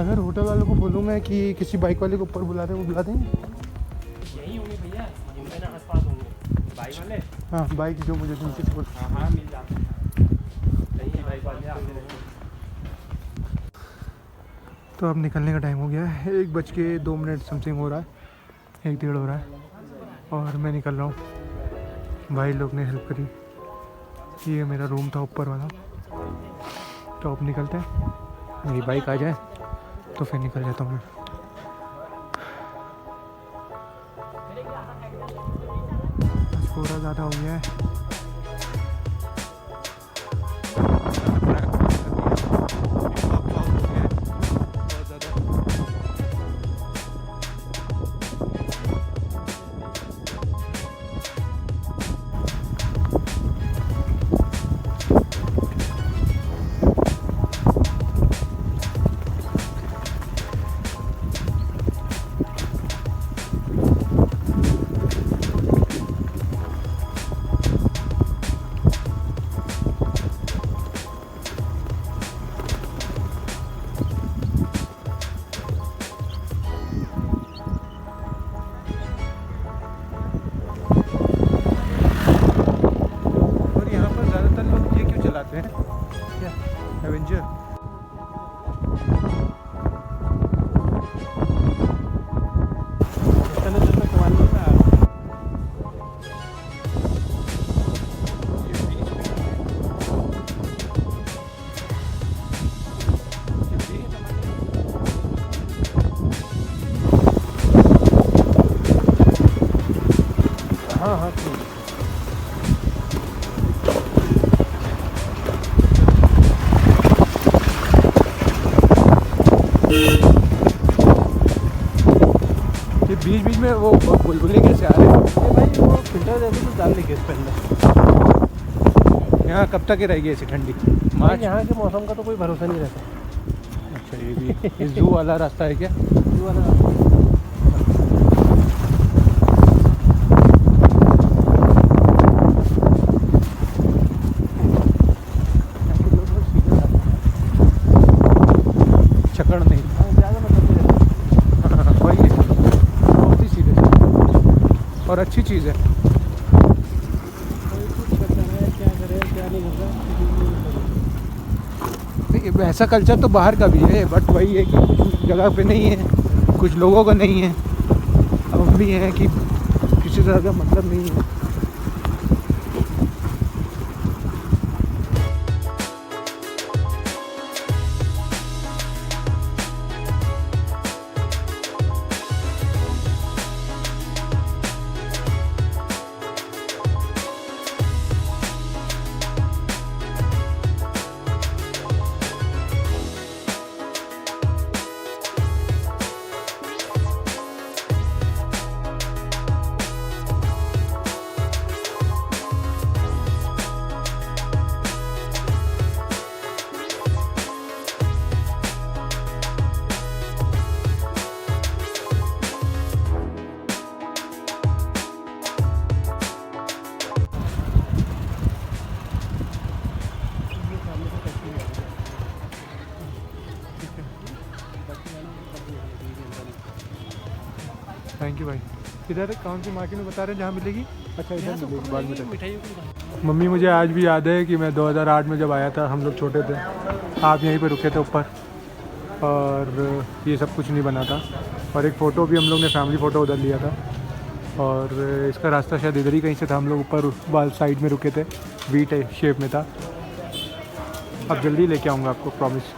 अगर होटल वालों को बोलूँ मैं कि किसी बाइक वाले को ऊपर बुला दे, वो बुला देंगे? यही होंगे भैया, होंगे ना, आसपास होंगे बाइक वाले। हाँ, बाइक जो मुझे तुमसे बोल। हाँ मिल जाते हैं, सही बाइक वाले आते रहेंगे। तो अब निकलने का टाइम हो गया है, 1:02 समथिंग हो रहा है, 1-1:30 हो रहा है और मैं निकल रहा हूँ। भाई लोग ने हेल्प करी। ये मेरा रूम था ऊपर वाला। तो अब निकलते हैं, मेरी बाइक आ जाए तो फिर निकल जाता हूँ मैं। थोड़ा ज़्यादा हो गया है। एवेंजर हाँ हाँ ये बीच बीच में वो बुलबुलें कैसे आ रहे हैं? भाई वो फिल्टर जैसे तो डाल लेंगे इसके अंदर। यहाँ कब तक ही रहेगी ऐसी ठंडी? मार्च। यहाँ के मौसम का तो कोई भरोसा नहीं रहता। अच्छा, ये भी ये जू वाला रास्ता है क्या? जू वाला रास्ता। चकड़ नहीं, ज़्यादा मतलब नहीं रहता। वही है, बहुत ही सीधे और अच्छी चीज़ है। कोई कुछ करता है, क्या करे क्या नहीं करता, नहीं, ऐसा कल्चर तो बाहर का भी है, बट वही है कि कुछ जगह पे नहीं है, कुछ लोगों का नहीं है। अब हम भी हैं कि किसी तरह का मतलब नहीं है। थैंक यू भाई। इधर कौन सी मार्केट में बता रहे हैं जहाँ मिलेगी? अच्छा, इधर मिलेगी बाद में। मिठाइयों की। मम्मी, मुझे आज भी याद है कि मैं 2008 में जब आया था, हम लोग छोटे थे, आप यहीं पे रुके थे ऊपर और ये सब कुछ नहीं बना था। और एक फ़ोटो भी हम लोग ने फैमिली फ़ोटो उधर लिया था और इसका रास्ता शायद इधर ही कहीं से था। हम लोग ऊपर बाल साइड में रुके थे, वी टाइप शेप में था। अब जल्दी लेके आऊँगा आपको, प्रॉमिस।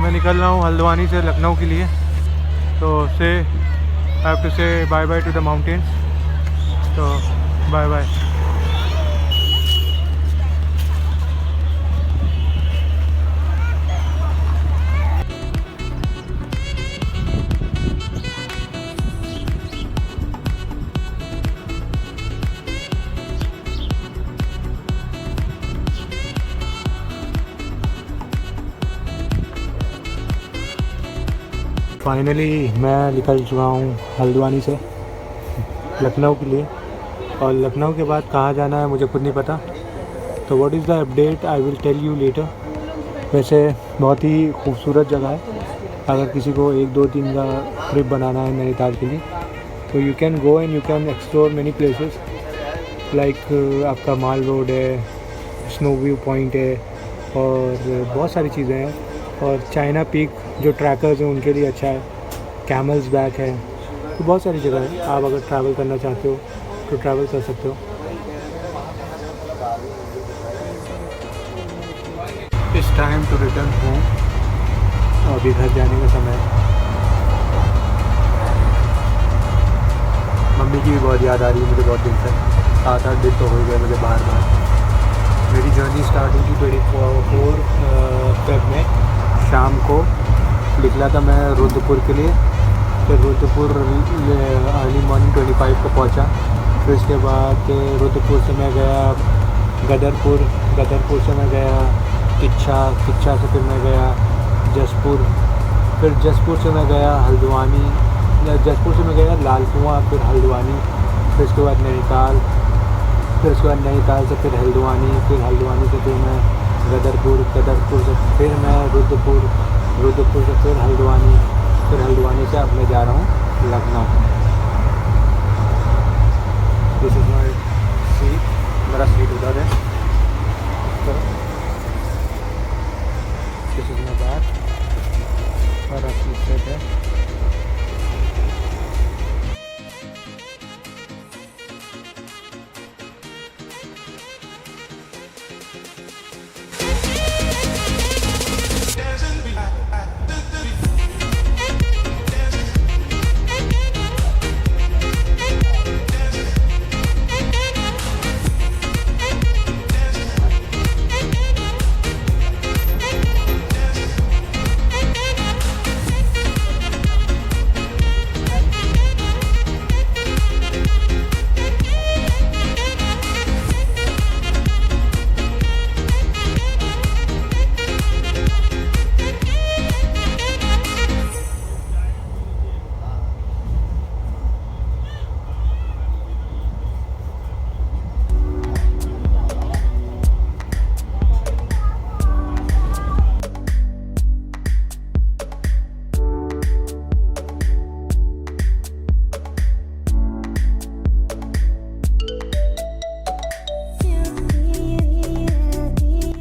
मैं निकल रहा हूँ हल्द्वानी से लखनऊ के लिए। तो I have to say bye bye to the mountains. तो बाय बाय। फाइनली मैं निकल चुका हूँ हल्द्वानी से लखनऊ के लिए। और लखनऊ के बाद कहाँ जाना है मुझे खुद नहीं पता। तो what is the update I will tell you later. वैसे बहुत ही खूबसूरत जगह है, अगर किसी को 1-2-3 का ट्रिप बनाना है नैनीताल के लिए तो you can go and you can explore many places like आपका माल रोड है, स्नो व्यू पॉइंट है और बहुत सारी चीज़ें हैं। और चाइना पीक जो ट्रैकर्स हैं उनके लिए अच्छा है, कैमल्स बैक है। तो बहुत सारी जगह है, आप अगर ट्रैवल करना चाहते हो तो ट्रैवल कर सकते हो। It's time to return home. अभी घर जाने का समय है। मम्मी की भी बहुत याद आ रही है मुझे बहुत दिन से। 7-8 दिन तो हो गए मुझे बार। मेरी जर्नी स्टार्ट हुई थी 24 फेब में। शाम को निकला था मैं रुद्रपुर के लिए। फिर रुद्रपुर अर्ली मॉर्निंग 25 को पहुंचा। फिर उसके बाद रुद्रपुर से मैं गया गदरपुर से मैं गया किच्छा से फिर मैं गया जसपुर। फिर जसपुर से मैं गया हल्द्वानी, जसपुर से मैं गया लाल कुआं, फिर हल्द्वानी। फिर उसके बाद नैनीताल, फिर उसके बाद नैनीताल से फिर हल्द्वानी, फिर हल्द्वानी से फिर मैं गदरपुर से फिर मैं रुद्रपुर से फिर हल्द्वानी से अब मैं जा रहा हूँ Lucknow. This is my seat, मेरा सीट उधर है। दिस इज़ माई बैग और आपकी सीट है।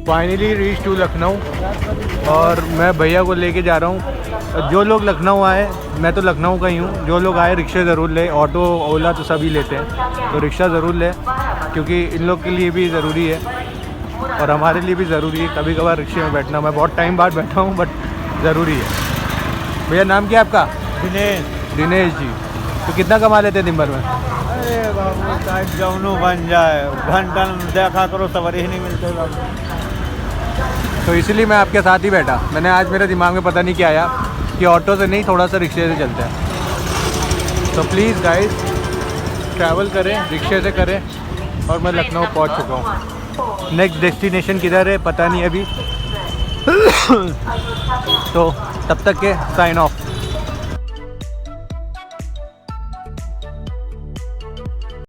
फाइनली रीच टू लखनऊ और मैं भैया को लेके जा रहा हूँ। जो लोग लखनऊ आए, मैं तो लखनऊ का ही हूँ, जो लोग आए रिक्शे ज़रूर ले। ऑटो ओला तो सभी लेते हैं, तो रिक्शा ज़रूर ले क्योंकि इन लोग के लिए भी ज़रूरी है और हमारे लिए भी ज़रूरी है कभी कभार रिक्शे में बैठना। मैं बहुत टाइम बाद बैठा हूँ बट ज़रूरी है। भैया नाम क्या है आपका? दिनेश जी। तो कितना कमा लेते हैं दिन भर में? अरे बाबू टाइट जौनू बन जाए, घंटा देखा करो सवारी ही नहीं मिलते बाबू। तो इसीलिए मैं आपके साथ ही बैठा। मैंने आज मेरे दिमाग में पता नहीं क्या आया कि ऑटो से नहीं थोड़ा सा रिक्शे से चलते हैं। तो प्लीज़ गाइस ट्रैवल करें, रिक्शे से करें। और मैं लखनऊ पहुंच चुका हूं। नेक्स्ट डेस्टिनेशन किधर है पता नहीं अभी। तो तब तक के साइन ऑफ।